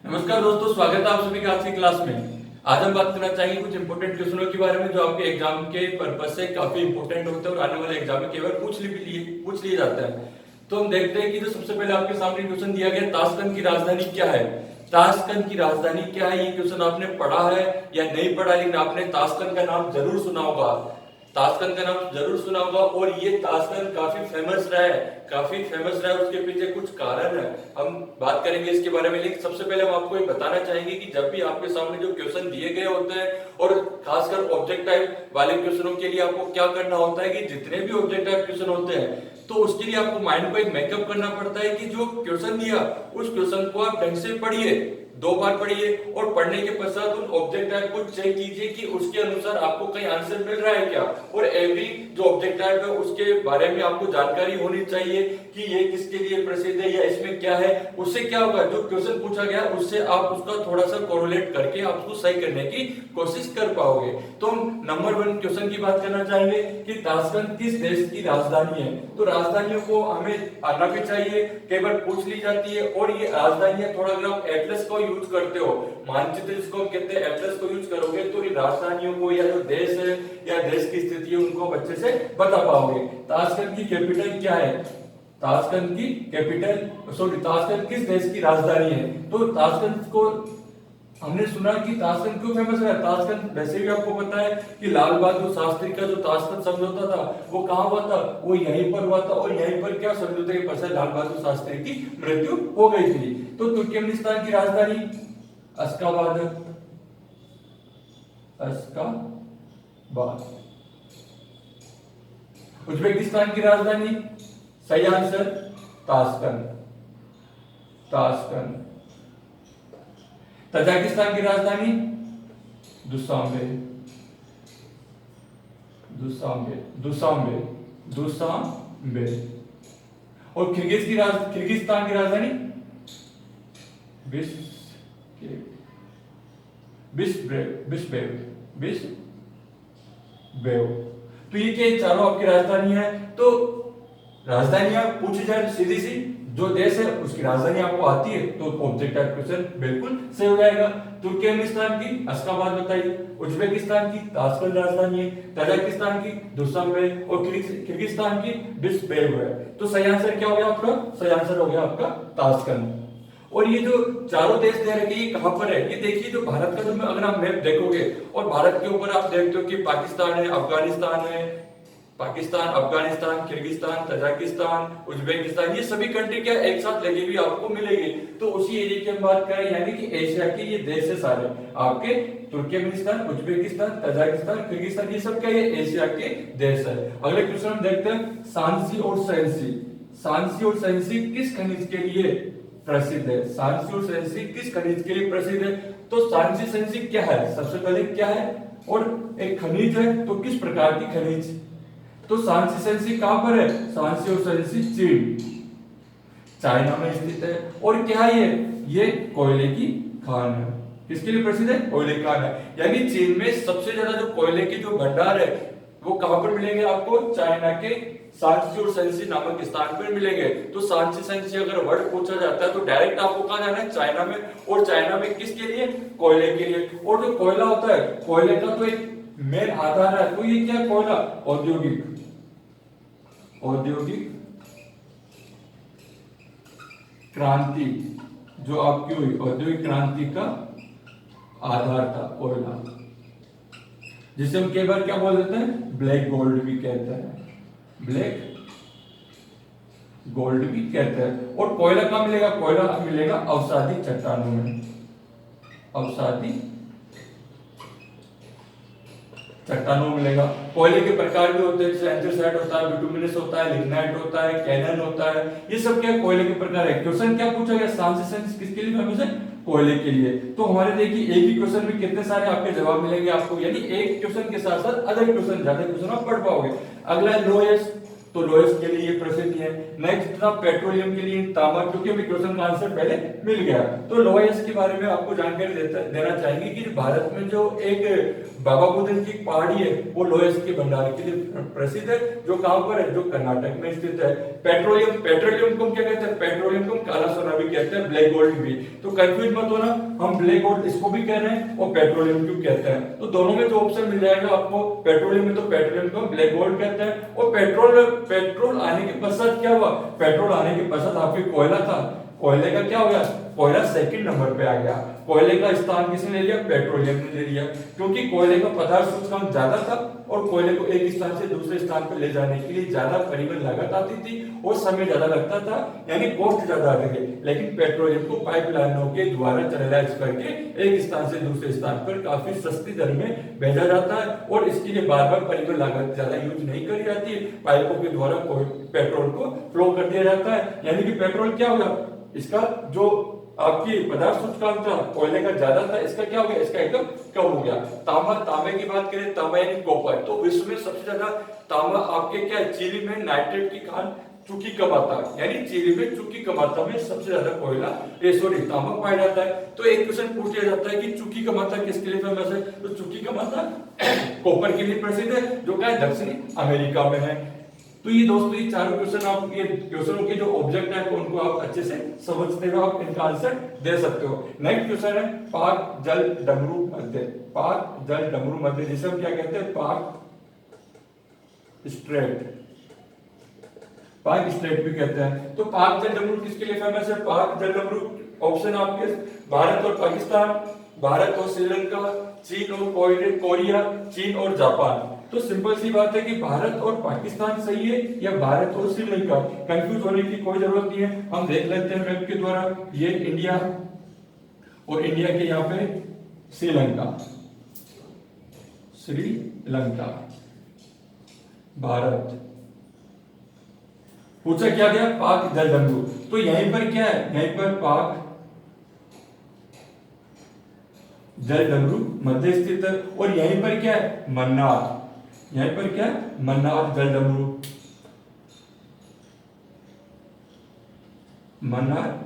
नमस्कार दोस्तों, स्वागत है आप सभी का आज की क्लास में। आज हम बात करना चाहेंगे कुछ इंपोर्टेंट क्वेश्चनों के बारे में जो आपके एग्जाम के पर्पस से काफी इंपोर्टेंट होते हैं और आने वाले एग्जाम में कई बार पूछ लिए जाते हैं। तो हम देखते हैं कि जो सबसे पहले आपके सामने क्वेश्चन दिया गया, ताशकंद की राजधानी क्या है। ताशकंद की राजधानी क्या है, ये क्वेश्चन आपने पढ़ा है या नहीं पढ़ा, लेकिन आपने ताशकंद का नाम जरूर सुना होगा। ताशकंद का नाम जरूर सुना होगा और ये ताशकंद काफी फेमस रहा है, उसके पीछे कुछ कारण है, हम बात करेंगे इसके बारे में। लेकिन सबसे पहले हम आपको ये बताना चाहेंगे कि जब भी आपके सामने जो क्वेश्चन दिए गए होते हैं और खासकर ऑब्जेक्ट टाइप वाले क्वेश्चनों के लिए आपको क्या करना होता है कि जितने भी ऑब्जेक्ट टाइप क्वेश्चन होते हैं तो उसके लिए आपको माइंड को एक मेकअप करना पड़ता है कि जो क्वेश्चन दिया उस क्वेश्चन को आप ढंग से पढ़िए, 2 बार पढ़िए और पढ़ने के पश्चात उन ऑब्जेक्ट टाइप को चेक कीजिए कि उसके अनुसार आपको कहीं आंसर मिल रहा है क्या। और एवरी जो ऑब्जेक्ट टाइप है उसके बारे में आपको जानकारी होनी चाहिए कि ये किसके लिए प्रसिद्ध है या इसमें क्या है। उससे क्या होगा, जो क्वेश्चन पूछा गया उससे आप उसका थोड़ा सा कोरिलेट करके आप उसको सही करने की कोशिश कर पाओगे। तो हम नंबर 1 क्वेश्चन की बात करना चाहेंगे कि ताशकंद किस देश की राजधानी है। तो राजधानियों को हमें आना भी चाहिए, कई बार पूछ ली जाती है। और ये राजधानियां, थोड़ा अगर आप एटलस को यूज करते हो, मानचित्र जिसको हम कहते हैं, एटलस को यूज करोगे तो इन राजधानियों को या जो देश है या देश की स्थिति है उनको अच्छे से बता पाओगे। ताशकंद की कैपिटल क्या है, ताशकंद किस देश की राजधानी है। तो ताशकंद को हमने सुना कि ताशकंद क्यों फेमस है। ताशकंद वैसे भी आपको पता है कि लाल बहादुर शास्त्री का जो ताशकंद समझौता था वो कहां हुआ था, वो यहीं पर हुआ था। और यहीं पर क्या समझौते के पश्चात लाल बहादुर शास्त्री की मृत्यु हो गई थी। तो तुर्कमेनिस्तान की राजधानी अशगाबाद, उज्बेकिस्तान की राजधानी सही आंसर ताशकंद। तजाकिस्तान की राजधानी दुशांबे। और किर्गिस्तान की राजधानी बिश्केक। तो ये क्या चारों आपकी राजधानी है। तो राजधानियां पूछी जाए सीधी सी, जो देश है उसकी राजधानी आपको आती है तो ऑब्जेक्ट टाइप क्वेश्चन बिल्कुल सही हो जाएगा। तुर्कमेनिस्तान की अशगाबाद बताइए, उज्बेकिस्तान की ताशकंद राजधानी है, तजाकिस्तान की दुशांबे और किर्गिस्तान की बिश्केक है। तो सही आंसर क्या हो गया आपका, सही आंसर हो गया आपका ताशकंद। और ये जो चारों देश दे रखे ये कहां पर है, ये देखिए जो भारत का, जो अगर आप मैप देखोगे और भारत के ऊपर आप देखते हो कि पाकिस्तान है, अफगानिस्तान, किर्गिस्तान, तजाकिस्तान, उज्बेकिस्तान, ये सभी कंट्री क्या एक साथ लगी हुई आपको मिलेगी। तो उसी एरिया की हम बात करें, यानी कि एशिया के ये देश है सारे आपके, तुर्कमेनिस्तान, उज्बेकिस्तान, तजाकिस्तान, किर्गिस्तान, ये सब क्या ये एशिया के देश है। अगले क्वेश्चन हम देखते हैं, सांची और सैंसी किस खनिज के लिए प्रसिद्ध है। सांची और सैंसी किस खनिज के लिए प्रसिद्ध है। तो सांची सैंसी क्या है, सबसे पहले क्या है और एक खनिज है तो किस प्रकार की खनिज। तो सांची सैंसी कहां पर है, सांची और सैंसी चीन, चाइना में स्थित है। और क्या है ये कोयले की खान है। किसके लिए प्रसिद्ध है, कोयले की खान है। यानी चीन में सबसे ज्यादा जो कोयले के जो भंडार है वो कहां पर मिलेंगे आपको, चाइना के सांची और सैंसी नामक स्थान पर मिलेंगे। तो सांची सैंसी अगर वर्ड पूछा जाता है तो डायरेक्ट आपको कहां जाना है, चाइना में। और चाइना में किसके लिए, कोयले के लिए। और जो कोयला होता है, कोयले का तो एक मेन आधार है। तो ये क्या, कोयला औद्योगिक क्रांति जो आपकी हुई, औद्योगिक क्रांति का आधार था कोयला, जिसे हम कई बार क्या बोल देते हैं, ब्लैक गोल्ड भी कहते हैं। और कोयला कहां मिलेगा, कोयला मिलेगा अवसादी चट्टानों में, मिलेगा। कोयले के प्रकार भी होते हैं, जैसे एंथ्रासाइट होता है, बिटुमिनस होता है, लिग्नाइट होता है, कैनन होता है, ये सब क्या कोयले के प्रकार है। क्वेश्चन क्या पूछा गया, सांची सैंसी किसके लिए फेमस है, कोयले के लिए। तो हमारे देखिए एक ही क्वेश्चन में कितने सारे आपके जवाब मिलेंगे आपको, यानी एक क्वेश्चन के साथ साथ अदर क्वेश्चन, ज्यादा क्वेश्चन आप पढ़ पाओगे। अगला लोएस्ट तो लोएस्ट के लिए ये प्रसिद्ध है। नेक्स्ट था पेट्रोलियम के लिए तांबा, क्योंकि हमें क्वेश्चन का आंसर पहले मिल गया। तो लोएस्ट के बारे में आपको जानकारी देना चाहेंगे कि भारत में जो एक बाबा बुदन की पहाड़ी है वो लोएस्ट के भंडार के लिए प्रसिद्ध है, जो कहां पर है, जो कर्नाटक में स्थित है। पेट्रोलियम को क्या कहते हैं, पेट्रोलियम को काला सोना भी कहते हैं, ब्लैक गोल्ड भी। तो कंफ्यूज मत होना, हम ब्लैक गोल्ड इसको भी कह रहे हैं और पेट्रोलियम क्यों कहते हैं। तो दोनों में जो ऑप्शन मिल जाएगा आपको, पेट्रोलियम में तो पेट्रोलियम को ब्लैक गोल्ड कहते हैं, और पेट्रोल आने के पश्चात क्या हुआ, पेट्रोल आने के पश्चात आपके कोयला था, कोयले का क्या हो गया, कोयला सेकंड नंबर पे आ गया। कोयले का स्थान किसने ले लिया, पेट्रोलियम ने ले लिया, क्योंकि कोयले का पदार्थ सूचकांक ज्यादा था और कोयले को एक स्थान से दूसरे स्थान पर ले जाने के लिए ज्यादा परिवहन लागत आती थी और समय ज्यादा लगता था, यानी कॉस्ट ज्यादा आ गई। लेकिन पेट्रोलियम को पाइपलाइनों के द्वारा चैनलाइज करके एक स्थान से दूसरे स्थान पर काफी सस्ती दर में भेजा जाता है और इसके लिए बार बार परिवहन लागत ज्यादा यूज नहीं करी जाती है, पाइपों के द्वारा पेट्रोल को फ्लो कर दिया जाता है। यानी कि पेट्रोल क्या होगा, इसका जो आपकी पदार्थ सूचकांक था कोयले का ज्यादा था, इसका क्या हो गया, इसका एकदम कम हो गया। तांबे की बात करें, तांबा यानी कॉपर, तो विश्व में सबसे ज्यादा तांबा आपके क्या है, चिली में नाइट्रेट की खान चूंकि कम आता है, यानी चिली में चूंकि कम आता में सबसे ज्यादा तांबा पाया जाता है। तो एक क्वेश्चन पूछ लिया जाता है कि चूंकि कम आता किसके लिए फेमस है, तो चूंकि कम आता कॉपर के लिए प्रसिद्ध है, जो क्या है दक्षिणी अमेरिका में है। तो ये दोस्तों ये चारों क्वेश्चन, आप ये क्वेश्चनों के जो ऑब्जेक्ट है उनको आप अच्छे से समझते हुए आप इनका आंसर दे सकते हो। नेक्स्ट क्वेश्चन है पाक जल डमरू मध्य, पाक जल डमरू मध्य जिसे हम क्या कहते हैं, पाक स्ट्रेट, पाक स्ट्रेट भी कहते हैं। तो पाक जल डमरू किसके लिए फेमस है, पाक जल डमरू ऑप्शन आपके भारत और पाकिस्तान, भारत और श्रीलंका, चीन और कोरिया, चीन और जापान। तो सिंपल सी बात है कि भारत और पाकिस्तान सही है या भारत और श्रीलंका, कंफ्यूज होने की कोई जरूरत नहीं है। हम देख लेते हैं मैप के द्वारा, ये इंडिया और इंडिया के यहाँ पे श्रीलंका, श्रीलंका, भारत, पूछा क्या गया, पाक जल डमरू। तो यहीं पर क्या है, यहीं पर पाक जल डमरू मध्य स्थित है और यहीं पर क्या है, मन्नार, यहीं पर क्या है, मन्नार जल डमरू, मन्नार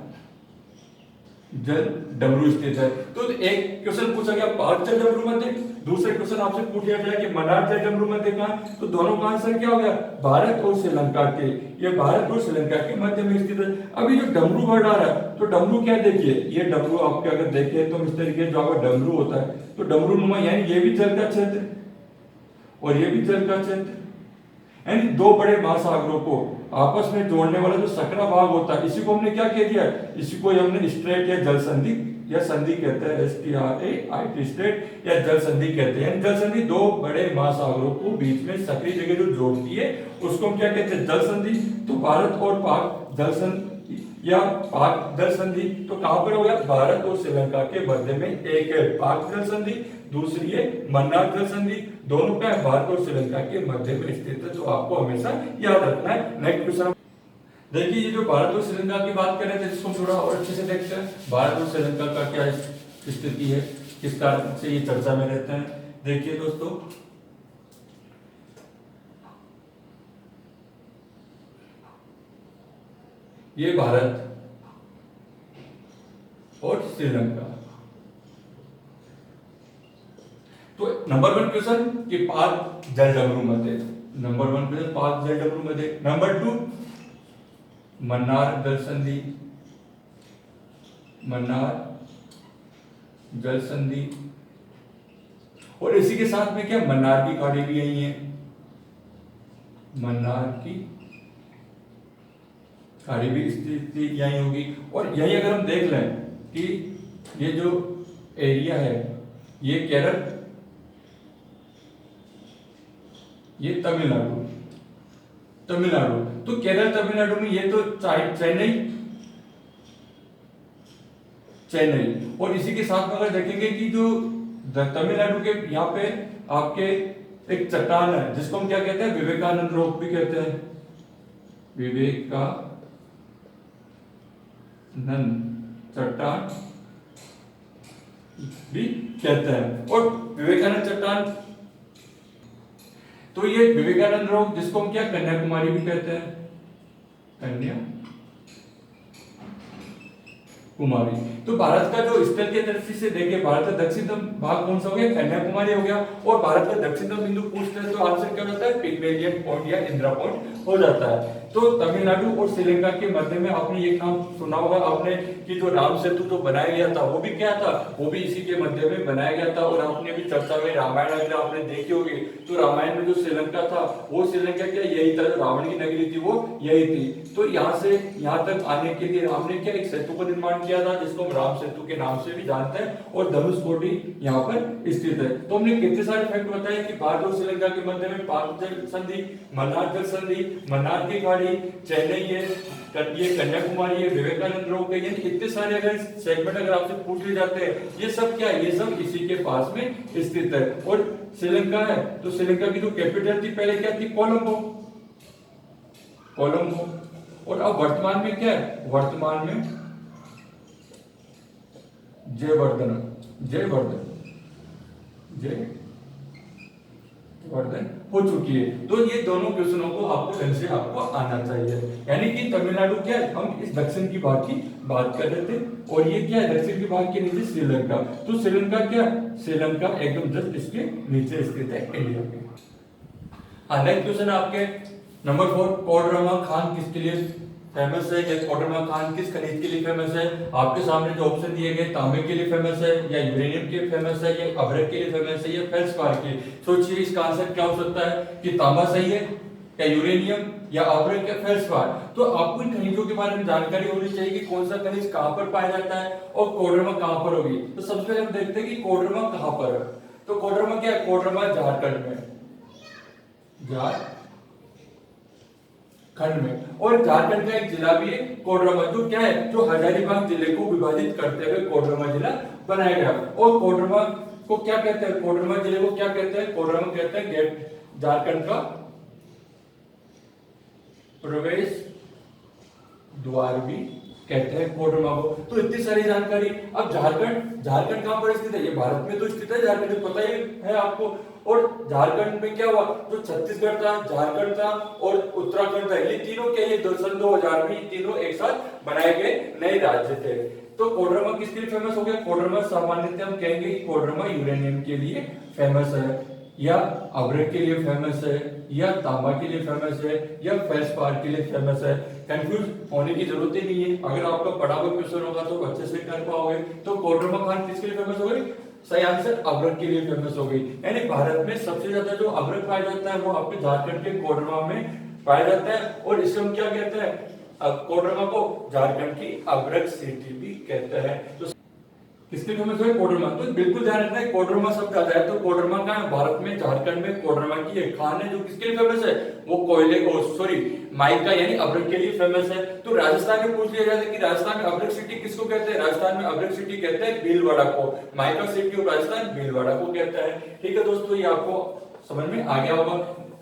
जल डमरू स्थित है। तो एक क्वेश्चन पूछा गया पाक जल डमरू मध्य, दूसरे क्वेश्चन आपसे पूछ लिया जाए कि मन्नार जल डमरू मध्य कहां, तो दोनों का आंसर क्या हो गया, भारत और श्रीलंका के, ये भारत और श्रीलंका के मध्य में स्थित है। अभी जो डमरू वर्ड आ रहा है, तो डमरू क्या, देखिए ये डमरू आपके अगर देखें तो इस तरीके जो आपका डमरू होता है, तो डमरू नुमा, यानी ये भी जल का क्षेत्र और ये भी जल का क्षेत्र, यानी दो बड़े महासागरों को आपस में जोड़ने वाला जो सकरा भाग होता है, इसी को हमने क्या कह दिया, इसी को हमने स्ट्रेट या जल संधि या संधि कहते हैं, STRAIT स्ट्रेट या जल संधि कहते हैं। जल संधि दो बड़े महासागरों को बीच में सक्रिय जगह जो जोड़ती है उसको हम क्या कहते हैं, जल संधि। तो भारत और पाक जल संधि या पाक जल संधि तो कहां पर हो गया, भारत और श्रीलंका के मध्य में, एक है पाक जल संधि, दूसरी है मन्नार जल संधि, दोनों का भारत और श्रीलंका के मध्य में स्थित है, तो आपको हमेशा याद रखना है। नेक्स्ट क्वेश्चन देखिए, ये जो भारत और श्रीलंका की बात कर रहे थे इसको थोड़ा और अच्छे से देखते हैं, भारत और श्रीलंका का क्या स्थिति है, किस कारण से ये चर्चा में रहते हैं। देखिए दोस्तों, ये भारत और श्रीलंका, तो नंबर 1 क्वेश्चन कि पाक जल डमरू मध्य, नंबर 1 क्वेश्चन पाक जल डमरू मध्य। नंबर 2 मन्नार जल संधि, मन्नार जल संधि, और इसी के साथ में क्या, मन्नार की खाड़ी भी यही है, मन्नार की खाड़ी भी स्थिति यही होगी। और यही अगर हम देख लें कि ये जो एरिया है ये केरल, ये तमिलनाडु, तमिलनाडु, तो केरल तमिलनाडु में ये तो चेन्नई, चेन्नई, और इसी के साथ में अगर देखेंगे कि जो तमिलनाडु के यहाँ पे आपके एक चट्टान है जिसको हम क्या कहते हैं, विवेकानंद रॉक भी कहते हैं, विवेकानंद चट्टान भी कहते हैं। और विवेकानंद चट्टान, तो ये विवेकानंद रोग, जिसको हम क्या कन्याकुमारी भी कहते हैं, कन्याकुमारी। तो भारत का जो स्थल की दृष्टि से देखें, भारत का दक्षिणतम भाग कौन सा हो गया, कन्याकुमारी हो गया। और भारत का दक्षिणतम बिंदु पूछते हैं तो आंसर क्या होता है, पिग्मेलियन पॉइंट या इंदिरा पॉइंट हो जाता है। तो तमिलनाडु और श्रीलंका के मध्य में आपने एक नाम सुना होगा आपने कि जो राम सेतु जो बनाया गया था वो भी क्या था, वो भी इसी के मध्य में बनाया गया था। और आपने भी चर्चा में रामायण अगर आपने देखी होगी तो रामायण में जो श्रीलंका था वो श्रीलंका क्या यही था, जो रावण की नगरी थी वो यही थी। तो यहाँ से यहाँ तक आने के लिए राम ने क्या एक सेतु का निर्माण किया था, जिसको हम राम सेतु के नाम से भी जानते हैं। और धनुषकोटी यहाँ पर स्थित है। तो हमने कितने सारे फैक्ट बताए कि भारत और श्रीलंका के मध्य में पाक जल संधि, मन्नार जल संधि, मन्नार की खाड़ी, चेन्नई है, ये कन्याकुमारी है, विवेकानंद रोग है, यानी इतने सारे अगर सेगमेंट अगर आपसे पूछ लिए जाते हैं, ये सब क्या है, ये सब इसी के पास में स्थित है। और श्रीलंका है तो श्रीलंका की जो कैपिटल थी पहले क्या थी, कोलंबो, कोलंबो। और अब वर्तमान में क्या है, वर्तमान में जयवर्धन, जयवर्धन, जयवर्धन हो चुकी है। तो ये दोनों क्वेश्चनों को आपको ढंग से आपको आना चाहिए। यानी कि तमिलनाडु क्या है, हम इस दक्षिण की भाग की बात कर रहे थे और ये क्या है, दक्षिण की भाग के नीचे श्रीलंका। तो श्रीलंका क्या, श्रीलंका एकदम जस्ट इसके नीचे स्थित है इंडिया के। हाँ, नेक्स्ट क्वेश्चन आपके नंबर 4, कोडरमा खान किसके लिए फेमस है, या कोडरमा खान किस खनिज के लिए फेमस है। आपके सामने जो ऑप्शन दिए गए, तांबे के लिए फेमस है, या यूरेनियम के लिए फेमस है, या अभ्रक के लिए फेमस है, या फेल्सपार के। सोचिए इसका आंसर क्या हो सकता है कि तांबा सही है, या यूरेनियम, या अभ्रक, या फेल्सपार। तो आपको इन खनिजों के बारे में जानकारी होनी चाहिए कि कौन सा खनिज कहाँ पर पाया जाता है और कोडरमा कहाँ पर होगी। तो सबसे पहले हम देखते हैं कि कोडरमा कहाँ पर है। तो कोडरमा क्या है, कोडरमा झारखंड में, खंड में। और झारखंड का एक जिला भी है कोडरमा, जो क्या है, जो हजारीबाग जिले को विभाजित करते हुए कोडरमा जिला बनाया गया। और कोडरमा को क्या कहते हैं, कोडरमा जिले को क्या कहते हैं, कोडरमा कहते हैं गेट, झारखंड का प्रवेश द्वार भी कहते हैं कोडरमा को। तो इतनी सारी जानकारी। अब झारखंड, झारखंड कहां पर स्थित है, ये भारत में तो स्थित है, झारखंड पता ही है आपको। और झारखंड में क्या हुआ, जो छत्तीसगढ़ था, झारखंड था और उत्तराखंड था, ये तीनों क्या, ये सन 2000 में तीनों एक साथ बनाए गए नए राज्य थे। तो कोडरमा किसके लिए फेमस हो गया, कोडरमा सामान्यतः हम कहेंगे कि कोडरमा यूरेनियम के लिए फेमस है, या अभ्रक के लिए फेमस है, या तांबा के लिए फेमस है, या फेल्सपार के लिए फेमस है। कंफ्यूज होने की जरूरत ही नहीं है, अगर आपका पढ़ा हुआ क्वेश्चन होगा तो अच्छे से कर पाओगे। तो कोडरमा खान किसके लिए फेमस हो गई, सही आंसर अभ्रक के लिए फेमस हो गई। यानी भारत में सबसे ज्यादा जो अभ्रक पाया जाता है वो आपके झारखंड के कोडरमा में पाया जाता है। और इसको हम क्या कहते हैं, कोडरमा को झारखंड की अभ्रक सिटी भी कहते हैं। तो किसके फेमस है, कोडरमा। तो बिल्कुल ध्यान रखना है, कोडरमा शब्द आता है तो कोडरमा का भारत में, झारखंड में कोडरमा की एक खान है जो किसके लिए फेमस है, वो कोयले को, सॉरी माइका यानी अभ्रक के लिए फेमस है। तो राजस्थान में पूछ लिया जाता है कि राजस्थान में अभ्रक सिटी किसको कहते हैं, राजस्थान में अभ्रक सिटी कहते हैं भीलवाड़ा को, mica city of Rajasthan Bhilwara को कहता है। ठीक है दोस्तों, ये आपको समझ में आ गया होगा।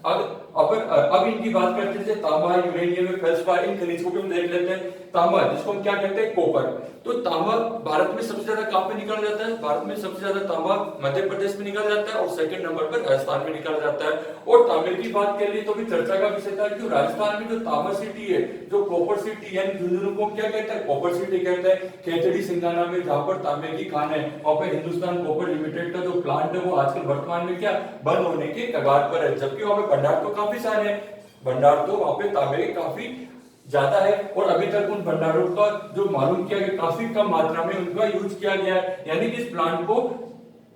अब इनकी बात करते हैं, तांबा, यूरेनियम, फेल्सपार, इन खनिज को भी हम देख लेते हैं। तांबा जिसको हम क्या कहते हैं, कॉपर। तो तांबा भारत में सबसे ज्यादा कहां पे निकल जाता है, भारत में सबसे ज्यादा तांबा मध्य प्रदेश में निकल जाता है और सेकंड नंबर पर राजस्थान में निकल जाता है। और तांबे की बात कर ली तो भी चर्चा का विषय था कि राजस्थान में जो तांबा सिटी है, जो कॉपर सिटी यानी झुंझुनू को क्या कहते हैं, कॉपर सिटी कहते हैं। खेतड़ी सिंगाना में जहां पर तांबे की खान है, वहां पर हिंदुस्तान कॉपर लिमिटेड का जो प्लांट है वो आजकल वर्तमान में क्या बंद होने के कगार पर है। जबकि वहां पे भंडार तो काफी सारे हैं, भंडार तो वहां पे तांबे के काफी ज्यादा है और अभी तक उन भंडारों का जो मालूम किया गया काफी कम मात्रा में उनका यूज किया गया है। यानी कि इस प्लांट को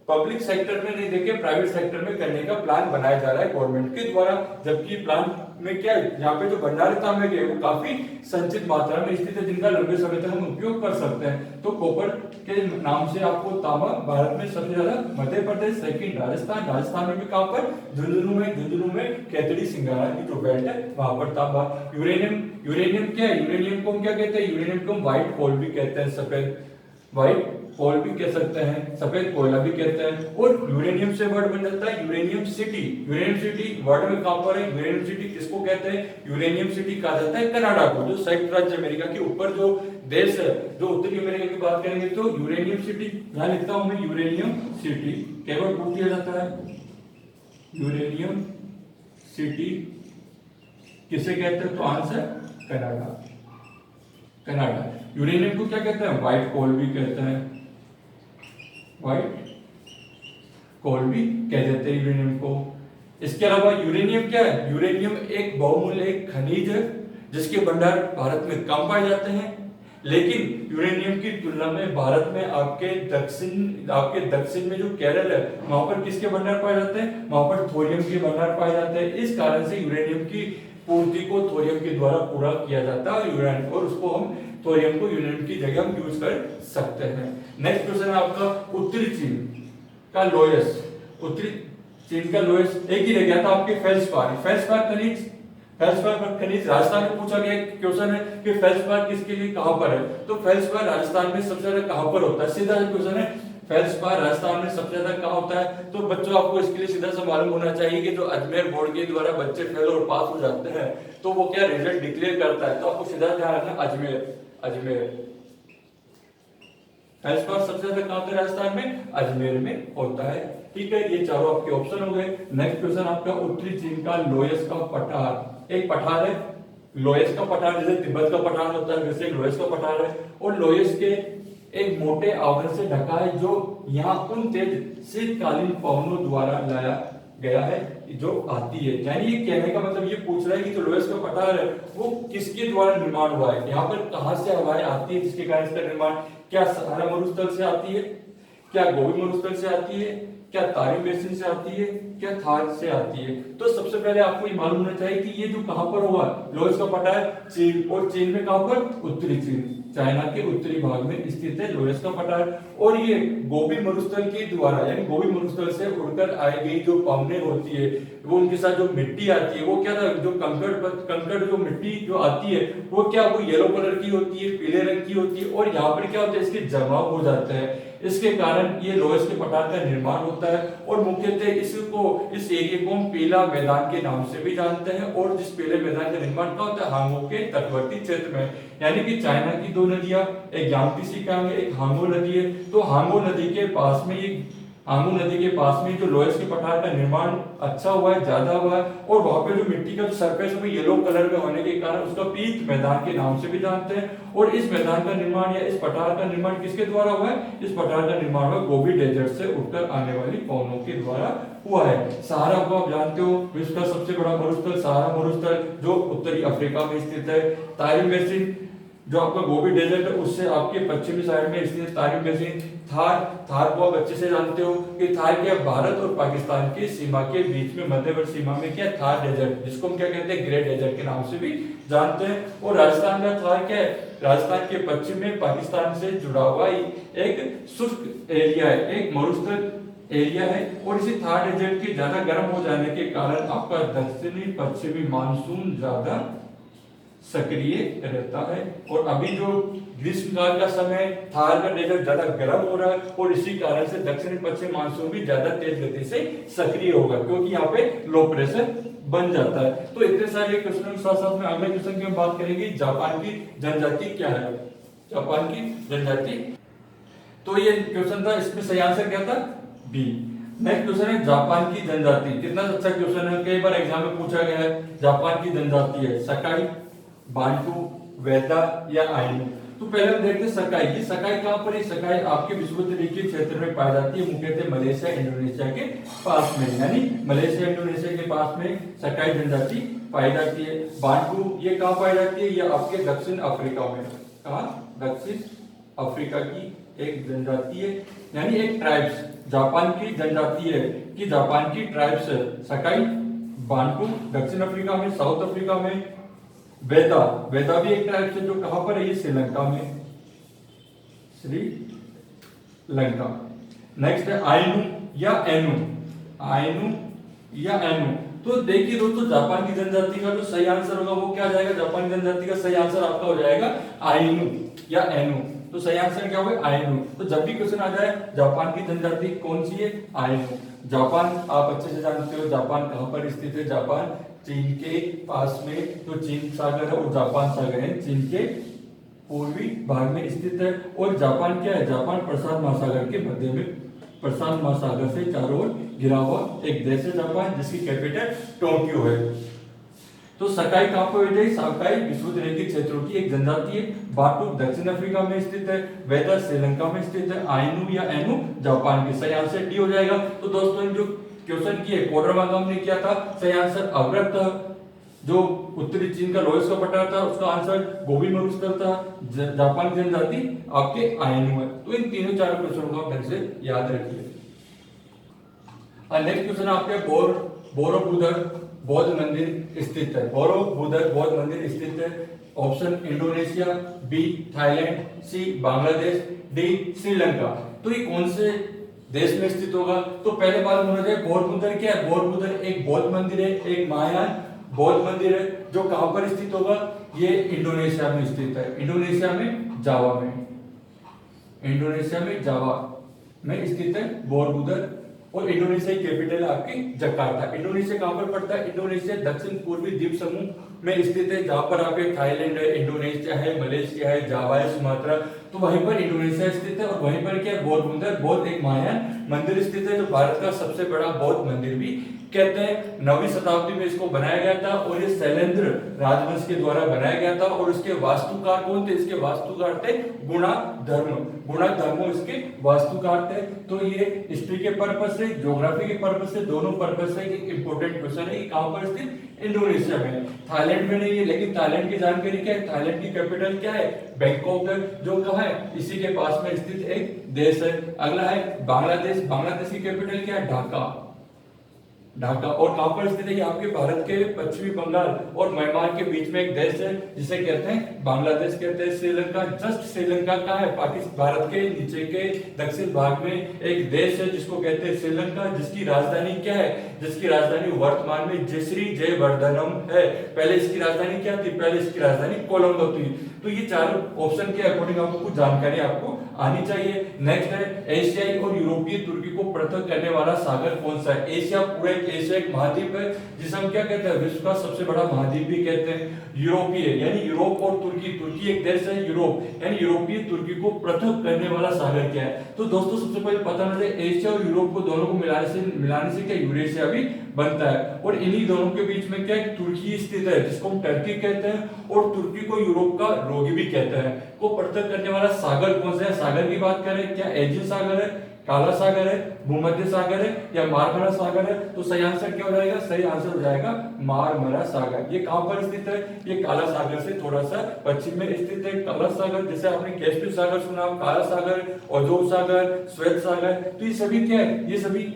पब्लिक सेक्टर में नहीं देके प्राइवेट सेक्टर में करने का प्लान बनाया जा रहा है गवर्नमेंट के द्वारा। जबकि प्लांट में क्या है, यहाँ पे जो भंडार तांबे के वो काफी संचित मात्रा में स्थित है, जिनका लंबे समय तक हम उपयोग कर सकते हैं। तो कॉपर के नाम से आपको तांबा भारत में सबसे ज्यादा मध्य प्रदेश, सेकंड राजस्थान, राजस्थान में भी कहां पर, झुंझुनू में खेतड़ी सिंगारा की जो बेल्ट है वहां पर तांबा। यूरेनियम क्या है, यूरेनियम को हम क्या कहते हैं, यूरेनियम को हम व्हाइट कोल भी कहते हैं, सफेद व्हाइट कोल भी कह सकते हैं, सफेद कोयला भी कहते हैं। और यूरेनियम से वर्ड बन जाता है uranium city. Uranium city word में कहां पर है, यूरेनियम सिटी किसको कहते हैं, यूरेनियम सिटी कहा जाता है कनाडा को, जो संयुक्त राज्य अमेरिका के ऊपर जो देश है, जो उत्तरी अमेरिका की बात करेंगे तो यूरेनियम सिटी, यहां लिखता हूं मैं यूरेनियम सिटी, केवल पूछ लिया जाता है यूरेनियम सिटी किसे कहते हैं? तो आंसर कनाडा। कनाडा। यूरेनियम को क्या कहते हैं? व्हाइट कोल भी कहते हैं, व्हाइट कोल भी कह देते हैं यूरेनियम को। इसके अलावा यूरेनियम क्या है? यूरेनियम एक बहुमूल्य एक खनिज है जिसके भंडार भारत में कम पाए जाते हैं, लेकिन यूरेनियम की तुलना में भारत में आपके दक्षिण में जो केरल है वहां पर किसके भंडार पाए जाते हैं? वहां पर थोरियम के भंडार पाए जाते हैं। इस कारण से यूरेनियम की पूर्ति को थोरियम के द्वारा पूरा किया जाता है और उसको हम थोरियम को यूरेनियम की जगह हम यूज कर सकते हैं। नेक्स्ट क्वेश्चन है आपका उत्तरी चीन का लोएस्ट, उत्तरी चीन का लोएस्ट एक ही रह गया था आपके फेल्सपार खनिज राजस्थान में पूछा गया क्वेश्चन है कि फेल्सपार किसके लिए कहां पर है? तो फेल्सपार राजस्थान में सबसे ज्यादा कहां पर होता है? सीधा क्वेश्चन है, फेल्सपार राजस्थान में सबसे ज्यादा कहां होता है? तो बच्चों आपको इसके लिए सीधा सा मालूम होना चाहिए कि जो अजमेर बोर्ड के द्वारा बच्चे फेल और पास हो जाते हैं तो वो क्या रिजल्ट डिक्लेयर करता है, तो आपको सीधा ध्यान रखना अजमेर। फेल्सपार सबसे ज्यादा कहां पे? राजस्थान में अजमेर में होता है। ठीक है, ये चारों आपके ऑप्शन हो गए। नेक्स्ट क्वेश्चन आपका उत्तरी चीन का लोएस्ट का पठार, एक पठार है लोएस्ट का पठार, जैसे तिब्बत का पठार होता है वैसे लोएस्ट का पठार है, और लोएस्ट के एक मोटे आवरण से ढका है जो यहाँ उन तेज शीतकालीन पवनों द्वारा लाया गया है जो आती है। यानी ये कहने का मतलब ये पूछ रहा है कि जो लोएस्ट का पठार है वो किसके द्वारा निर्माण हुआ है, यहाँ पर कहां से हवाएं आती है जिसके कारण इसका निर्माण, क्या सहारा मरुस्थल से आती है, क्या गोबी मरुस्थल से आती है, क्या तारिम बेसिन से आती है, क्या थार से आती है? तो सबसे पहले आपको ये मालूम होना चाहिए कि ये जो कहां पर हुआ लोएस्ट का पठार चीन, और चीन में कहां पर? उत्तरी चीन, चाइना के उत्तरी भाग में स्थित है लोएस्ट का पठार। और ये गोबी मरुस्थल के द्वारा यानी गोबी मरुस्थल से उड़कर आई गई जो पवनें होती है वो उनके साथ जो मिट्टी आती है वो क्या था, जो कंकड़ जो मिट्टी जो आती है वो क्या, वो येलो कलर की होती है, पीले रंग की होती है, और यहाँ पर क्या होता है इसके जमाव हो जाता है। इसके कारण ये लोएस्ट के पठार का निर्माण होता है। और मुख्यतः इस एरिया को हम पीला मैदान के नाम से भी जानते हैं। और जिस पीले मैदान का निर्माण क्या होता है? हांगो के तटवर्ती क्षेत्र में, यानी कि चाइना की दो नदियां, एक यांगत्से सी है, एक हांगो नदी है। तो हांगो नदी के पास में जो लोएस्ट के पठार का निर्माण अच्छा हुआ है, ज्यादा हुआ है, और वहां पे जो मिट्टी का जो सरफेस है वो येलो कलर में होने के कारण उसका पीत मैदान के नाम से भी जानते हैं। और इस मैदान का निर्माण या इस पठार का निर्माण किसके द्वारा हुआ है? इस पठार का निर्माण हुआ गोबी डेजर्ट से उठकर आने वाली पवनों के द्वारा हुआ है। सहारा को आप जानते हो विश्व का सबसे बड़ा मरुस्थल सहारा मरुस्थल जो उत्तरी अफ्रीका में स्थित है। तारिम बेसिन जो आपका गोबी डेजर्ट है उससे आपके पश्चिमी साइड में स्थित तारिम बेसिन। थार को आप अच्छे से जानते हो कि थार क्या भारत और पाकिस्तान की सीमा के बीच में मध्यवर्ती सीमा में क्या थार डेजर्ट, जिसको हम क्या कहते हैं ग्रेट डेजर्ट के नाम से भी जानते हैं। और राजस्थान का थार क्या है? राजस्थान के पश्चिम में पाकिस्तान से जुड़ा हुआ एक शुष्क एरिया है, एक मरुस्थल एरिया है। और इसी थार डेजर्ट के ज्यादा गर्म हो जाने के कारण आपका दक्षिणी पश्चिमी मानसून ज्यादा सक्रिय रहता है। और अभी जो ग्रीष्मकाल का समय थार का डेजर्ट ज्यादा गर्म हो रहा है और इसी कारण से दक्षिणी पश्चिम मानसून भी ज्यादा तेज गति से सक्रिय होगा क्योंकि यहाँ पे लो प्रेशर बन जाता है। तो इतने सारे क्वेश्चन के साथ साथ में अगले क्वेश्चन की हम बात करेंगे जापान की जनजाति क्या है। जापान की जनजाति, तो ये क्वेश्चन था, इसमें सही आंसर क्या था? बी। नेक्स्ट क्वेश्चन है जापान की जनजाति। कितना अच्छा क्वेश्चन है, कई बार एग्जाम में पूछा गया है। जापान की जनजाति है सकाई, बांटू, वेदा या आइनू। तो पहले हम देखते हैं सकाई। ये सकाई कहां पर है? सकाई आपके विषुववृत्तीय क्षेत्र में पाई जाती है, मुख्यतः मलेशिया इंडोनेशिया के पास में, यानी मलेशिया इंडोनेशिया के पास में सकाई जनजाति पाई जाती है। बांटू ये कहां पाई जाती है? ये आपके दक्षिण अफ्रीका में। कहां? दक्षिण अफ्रीका की एक जनजाति है, यानी एक ट्राइब्स जापान की जनजाति है कि जापान की ट्राइब्स है सकाई, बांटू दक्षिण अफ्रीका में, साउथ अफ्रीका में। वेदा भी एक ट्राइब है जो कहां पर है? ये श्रीलंका में, श्रीलंका। नेक्स्ट है आइनू या एनू, आइनू या एनू। तो देखिए दोस्तों जापान की जनजाति का जो सही आंसर होगा वो क्या जाएगा? जापान की जनजाति का सही आंसर आपका हो जाएगा आइनू या एनू। तो सही आंसर क्या होगा? आइनू। तो जब भी क्वेश्चन आ जाए जापान की जनजाति कौन सी है? आइनू। जापान आप अच्छे से जानते हो जापान कहां पर स्थित है? जापान चीन के पास में, तो चीन सागर है और जापान सागर है चीन के पूर्वी भाग में स्थित है। और जापान क्या है? जापान प्रशांत महासागर के मध्य में प्रशांत महासागर से चारों ओर घिरा हुआ एक देश है जापान, जिसकी कैपिटल टोक्यो है। तो सकाई कहाँ पे हुई थी? सकाई विषुवत क्षेत्रों की एक जनजाति है। बाटू दक्षिण अफ्रीका में स्थित है। वेदा श्रीलंका में स्थित है। आइनू या एनु जापान की। सही आंसर डी हो जाएगा। तो दोस्तों जो क्वेश्चन किए कोडरमागाम ने किया था, सही आंसर अवरत था। जो उत्तरी चीन का लोएस का पठार था, उसका आंसर गोबी मरुस्थल था। जापान की जनजाति आपके आइनू है। तो इन तीनों चार क्वेश्चनों को आप ढंग से याद रखिए। नेक्स्ट क्वेश्चन आपके बोरोबुदर बौद्ध मंदिर स्थित है। बोरोबुदर बौद्ध मंदिर स्थित है। ऑप्शन इंडोनेशिया, बी थाईलैंड, सी बांग्लादेश, डी श्रीलंका। तो ये कौन से देश में स्थित होगा? तो पहले बात होना चाहिए बोरोबुदर क्या है? बोरोबुदर एक बौद्ध मंदिर है, एक महायान बौद्ध मंदिर है, जो कहां पर स्थित होगा? ये इंडोनेशिया में स्थित है। इंडोनेशिया में जावा में, इंडोनेशिया में जावा में स्थित है बोरोबुदर। और इंडोनेशिया की कैपिटल है आपकी जकार्ता। इंडोनेशिया कहां पर पड़ता है? इंडोनेशिया दक्षिण पूर्वी द्वीप समूह में स्थित है, जहां पर आपके थाईलैंड है, इंडोनेशिया है, मलेशिया है, जावा है, सुमात्रा, तो वहीं पर इंडोनेशिया स्थित है। और वहीं पर क्या बोरोबुदर बौद्ध एक महायान मंदिर स्थित है, जो भारत का सबसे बड़ा बौद्ध मंदिर भी कहते हैं। 9वीं शताब्दी में इसको बनाया गया था और ये शैलेंद्र राजवंश के द्वारा बनाया गया था। और इसके वास्तुकार कौन थे? इसके वास्तुकार थे गुणाधर्मो इसके वास्तुकार थे। तो ये हिस्ट्री के पर्पस से, ज्योग्राफी के पर्पस से, दोनों पर्पस से एक इंपॉर्टेंट क्वेश्चन है कि कहां पर स्थित? इंडोनेशिया में। थाईलैंड में नहीं है, लेकिन थाईलैंड की जानकारी क्या है? थाईलैंड की कैपिटल क्या है? बैंकॉक है, जो कहां है? इसी के पास में स्थित एक देश है। अगला है बांग्लादेश। बांग्लादेश की कैपिटल क्या है? ढाका। और कहां पर स्थित है? आपके भारत के पश्चिमी बंगाल और म्यांमार के बीच में एक देश है, जिसे कहते हैं बांग्लादेश कहते हैं। श्रीलंका, जस्ट श्रीलंका का है, पाकिस्तान भारत के नीचे के दक्षिण भाग में एक देश है, जिसको कहते हैं श्रीलंका, जिसकी राजधानी क्या है? जिसकी राजधानी वर्तमान में जयवर्धनम है। पहले इसकी राजधानी क्या थी? पहले इसकी राजधानी कोलंबो थी। तो ये चारों ऑप्शन के अकॉर्डिंग आपको कुछ जानकारी आपको आनी चाहिए। नेक्स्ट है एशियाई और यूरोपीय तुर्की को पृथक करने वाला सागर कौन सा है? एशिया पूरा एशिया एक महाद्वीप है, जिसे हम क्या कहते हैं? विश्व का सबसे बड़ा महाद्वीप भी कहते हैं। यूरोपीय यानी यूरोप और तुर्की एक देश है, यूरोप यानी यूरोपीय तुर्की को पृथक करने वाला सागर क्या है? तो दोस्तों सबसे पहले पता होना चाहिए एशिया और यूरोप को दोनों को मिलाने से क्या यूरेशिया भी बनता है। और इन्हीं दोनों के बीच में क्या है? तुर्की स्थित है, जिसको हम टर्की कहते हैं, और तुर्की को यूरोप का रोगी भी कहते हैं। को पृथक करने वाला सागर कौन सा है? सागर की बात करें, क्या एजियन सागर है, काला सागर है, भूमध्य सागर है, या मारमरा सागर है? तो सही आंसर क्या हो जाएगा? सही आंसर हो जाएगा मारमरा सागर। ये कहां पर स्थित है? ये काला सागर से थोड़ा सा पश्चिम में स्थित है। काला सागर, जैसे आपने कैस्पियन सागर सुना, काला सागर, अजोव सागर, श्वेत सागर, तो ये सभी क्या है? ये सभी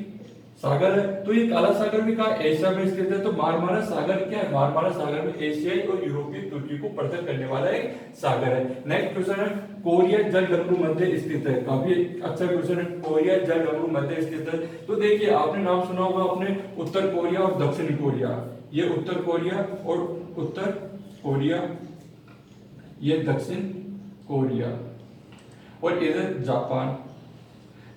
सागर है। तो ये काला सागर भी कहा एशिया में स्थित है। तो मारमारा सागर क्या है? मारमारा सागर में एशियाई और यूरोपीय तुर्की को पृथक करने वाला एक सागर है। नेक्स्ट क्वेश्चन है कोरिया जलडमरू मध्य स्थित है। काफी अच्छा क्वेश्चन है, कोरिया जलडमरू मध्य स्थित है। तो देखिए आपने नाम सुना होगा अपने उत्तर कोरिया और दक्षिण कोरिया। ये उत्तर कोरिया और उत्तर कोरिया, ये दक्षिण कोरिया, और इधर जापान।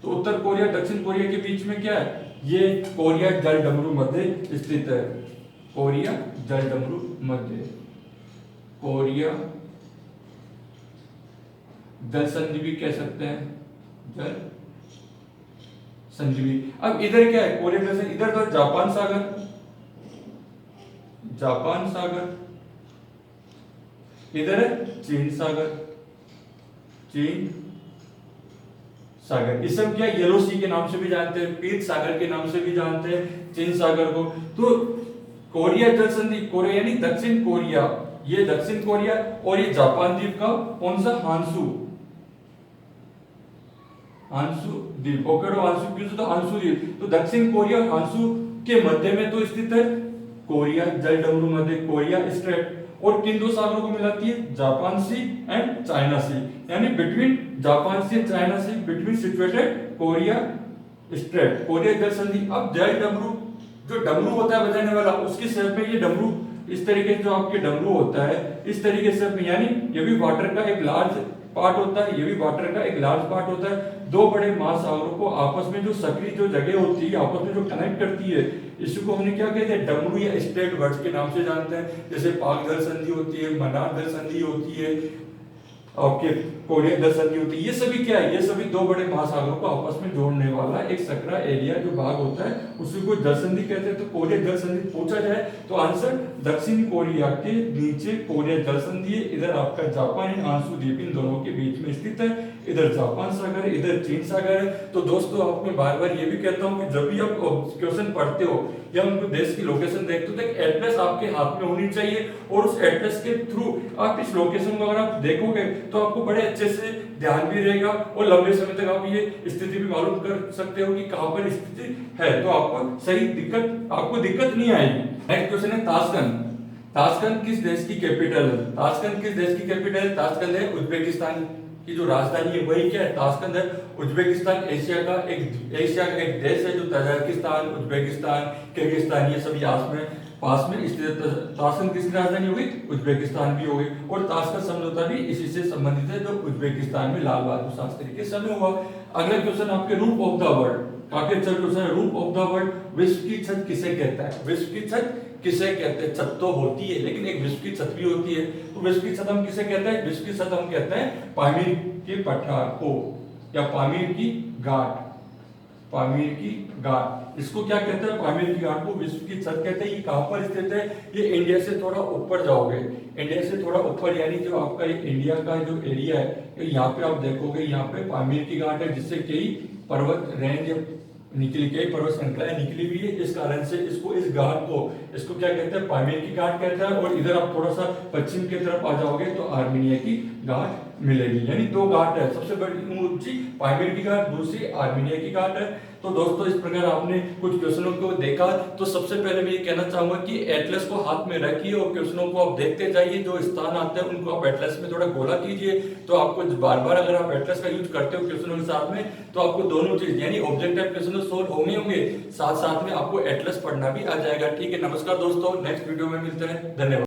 तो उत्तर कोरिया दक्षिण कोरिया के बीच में क्या है? ये कोरिया जलडमरू मध्य स्थित है। कोरिया जलडमरू मध्य, कोरिया जल संधि भी कह सकते हैं, जल संधि। अब इधर क्या है? कोरिया जल, इधर तो जापान सागर, जापान सागर, इधर है चीन सागर, चीन सागर। इसे हम क्या येलो सी के नाम से भी जानते हैं, पीत सागर के नाम से भी जानते हैं चीन सागर को। तो कोरिया जल संधि, कोरिया यानी दक्षिण कोरिया, ये दक्षिण कोरिया, और ये जापान द्वीप का कौन सा? हांसू, हांसू द्वीप। ओके, हांसू क्यों? तो हांसू द्वीप। तो दक्षिण कोरिया और हांसू के मध्य में तो स्थित है कोरिया जलडमरू मध्य, कोरिया स्ट्रेट। और किन दो सागरों को मिलाती है? Japan sea and China sea, यानी between Japan sea and China sea, between situated Korea strait, Korea जल संधि। अब जल डमरू, जो डमरू होता है बजाने वाला, उसकी शेप में ये डमरू इस तरीके से, जो आपके डमरू होता है इस तरीके से, यानी ये भी वाटर का एक लार्ज पार्ट होता है, ये भी वाटर का एक लार्ज पार्ट होता है। दो बड़े महासागरों को आपस में जो सक्रिय जो जगह होती है, आपस में जो कनेक्ट करती है, इसको हमने क्या कहते हैं? डमरू या स्ट्रेट वर्ड्स के नाम से जानते हैं। जैसे पाक जल संधि होती है, मन्नार जल संधि होती है, आपके कोरिया जल संधि होती है। ये सभी क्या है, ये सभी दो बड़े महासागरों को आपस में जोड़ने वाला एक सकरा एरिया जो भाग होता है उसी को जल संधि कहते हैं। तो कोरिया जल संधि पूछा जाए तो आंसर दक्षिण कोरिया के नीचे कोरिया जल संधि है। इधर आपका जापान है, आंसू द्वीप इन दोनों के बीच में स्थित है। इधर जापान सागर है, इधर चीन सागर है। तो दोस्तों आपको बार बार ये भी कहता हूँ कि जब भी आप क्वेश्चन पढ़ते हो या उनको देश की लोकेशन देखते हो तो एक एड्रेस आपके हाथ में होनी चाहिए और उस एड्रेस के थ्रू आप इस लोकेशन को अगर आप देखोगे तो आपको बड़े अच्छे से ध्यान भी रहेगा और लंबे समय तक आप ये स्थिति भी मालूम कर सकते हो कि कहां पर स्थिति है। तो आपको सही दिक्कत नहीं आएगी। नेक्स्ट क्वेश्चन है ताशकंद। ताशकंद किस देश की कैपिटल है? ताशकंद किस देश की कैपिटल है? ताशकंद है उज्बेकिस्तान की जो राजधानी है वही क्या है? ताशकंद है। उज्बेकिस्तान एशिया का एक देश है जो तजाकिस्तान, उज्बेकिस्तान, किर्गिस्तान ये सभी पास में स्थित। ताशकंद किसकी राजधानी होगी? उज्बेकिस्तान भी होगी। और ताशकंद समझौता भी इसी से संबंधित है जो उज्बेकिस्तान में लाल बहादुर शास्त्री के समय हुआ। अगला क्वेश्चन आपके रूफ ऑफ द वर्ल्ड, काफी अच्छा क्वेश्चन है। रूफ ऑफ द वर्ल्ड, विश्व की छत किसे कहता है? विश्व की छत किसे कहते हैं? छत तो होती है लेकिन एक विश्व की छत भी होती है। तो विश्व की छत हम किसे कहते हैं? विश्व की छत हम कहते हैं पामीर के पठार को या पामीर की घाट। पामीर की घाट इसको क्या कहते हैं? पामीर की घाट को विश्व की छत कहते हैं। ये कहां पर स्थित है? ये इंडिया से थोड़ा ऊपर जाओगे, इंडिया से थोड़ा ऊपर यानी जो आपका इंडिया का जो एरिया है यहाँ पे आप देखोगे, यहाँ पे पामीर की घाट है जिससे कई पर्वत रेंज निकली, कई पर्वत श्रृंखलाएं निकली हुई है। इस कारण से इस घाट को इसको क्या कहते हैं? पामीर की घाट कहते हैं। और इधर आप थोड़ा सा पश्चिम की तरफ आ जाओगे तो आर्मेनिया की घाट मिलेगी। यानी दो घाट है, सबसे बड़ी ऊंची पामीर की घाट, दूसरी आर्मेनिया की घाट है। तो दोस्तों इस प्रकार आपने कुछ क्वेश्चनों को देखा। तो सबसे पहले मैं ये कहना चाहूंगा कि एटलस को हाथ में रखिए और क्वेश्चनों को आप देखते जाइए। जो स्थान आते हैं उनको आप एटलस में थोड़ा गोला कीजिए। तो आपको बार बार अगर आप एटलस का यूज करते हो क्वेश्चनों के साथ में तो आपको दोनों चीज यानी ऑब्जेक्टिव क्वेश्चन सोल्व होंगे, साथ साथ में आपको एटलस पढ़ना भी आ जाएगा। ठीक है, नमस्कार दोस्तों, नेक्स्ट वीडियो में मिलते हैं। धन्यवाद।